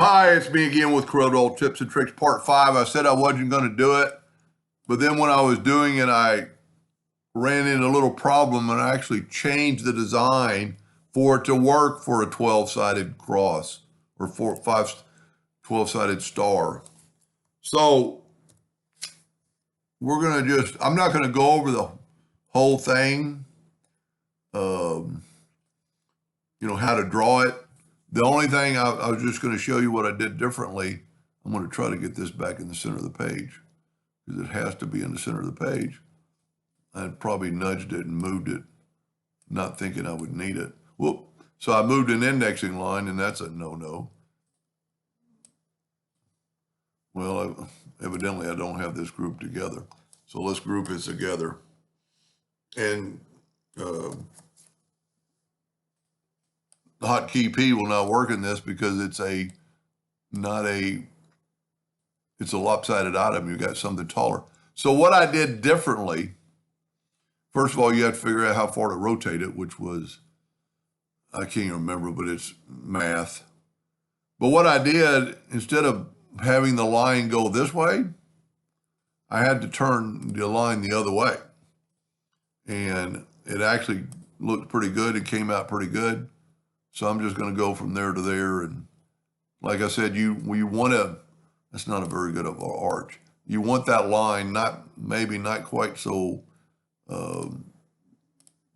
Hi, it's me again with Corel Tips and Tricks Part 5. I said I wasn't going to do it, but then when I was doing it, I ran into a little problem and I actually changed the design for it to work for a 12-sided cross or 12-sided star. So we're going to I'm not going to go over the whole thing, how to draw it. The only thing I was just going to show you what I did differently. I'm going to try to get this back in the center of the page because it has to be in the center of the page. I probably nudged it and moved it, not thinking I would need it. Whoop. So I moved an indexing line, and that's a no-no. Well, evidently I don't have this group together. So let's group it together. And the hotkey P will not work in this because it's a lopsided item. You got something taller. So what I did differently, first of all, you have to figure out how far to rotate it, which was, I can't remember, but it's math. But what I did, instead of having the line go this way, I had to turn the line the other way. And it actually looked pretty good. It came out pretty good. So I'm just going to go from there to there. And like I said, you want to, that's not a very good of an arch. You want that line, maybe not quite so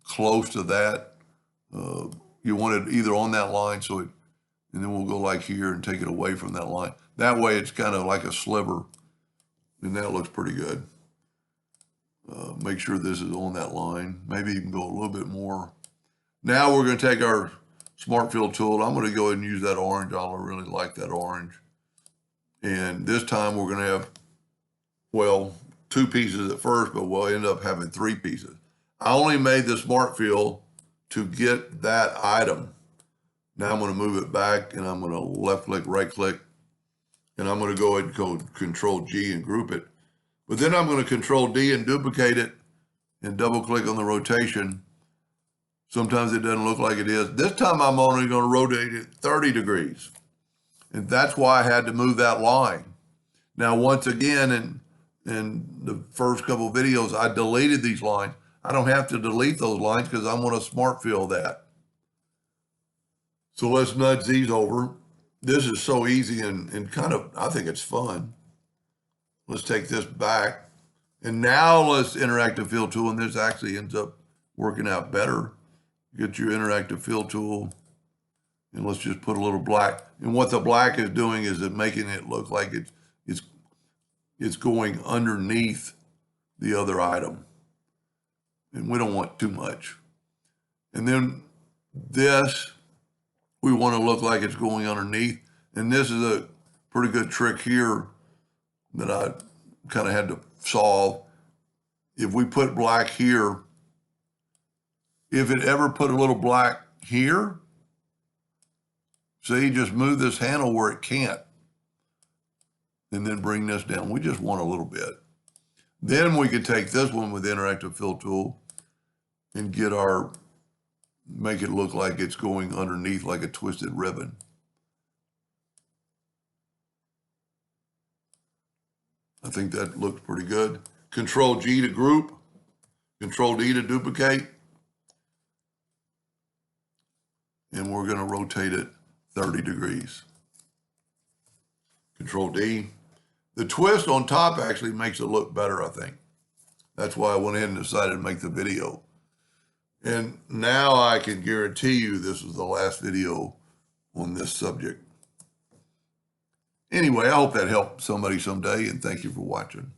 close to that. You want it either on that line, and then we'll go like here and take it away from that line. That way it's kind of like a sliver, and that looks pretty good. Make sure this is on that line. Maybe you can go a little bit more. Now we're going to take our Smart Fill tool. I'm going to go ahead and use that orange. I really like that orange. And this time we're going to have, two pieces at first, but we'll end up having 3 pieces. I only made the Smart Fill to get that item. Now I'm going to move it back, and I'm going to left click, right click, and I'm going to go ahead and go Control G and group it. But then I'm going to Control D and duplicate it and double click on the rotation. Sometimes it doesn't look like it is. This time I'm only going to rotate it 30 degrees. And that's why I had to move that line. Now, once again, in the first couple of videos, I deleted these lines. I don't have to delete those lines because I'm going to Smart Fill that. So let's nudge these over. This is so easy and kind of, I think it's fun. Let's take this back. And now let's interactive fill tool, and this actually ends up working out better. Get your interactive fill tool, and let's just put a little black. And what the black is doing is making it look like it's going underneath the other item. And we don't want too much. And then this, we want to look like it's going underneath. And this is a pretty good trick here that I kind of had to solve. If we put black here, if it ever put a little black here, see, just move this handle where it can't, and then bring this down. We just want a little bit. Then we could take this one with the interactive fill tool and make it look like it's going underneath like a twisted ribbon. I think that looks pretty good. Control G to group, Control D to duplicate. And we're going to rotate it 30 degrees. Control D. The twist on top actually makes it look better, I think. That's why I went ahead and decided to make the video. And now I can guarantee you this is the last video on this subject. Anyway, I hope that helped somebody someday, and thank you for watching.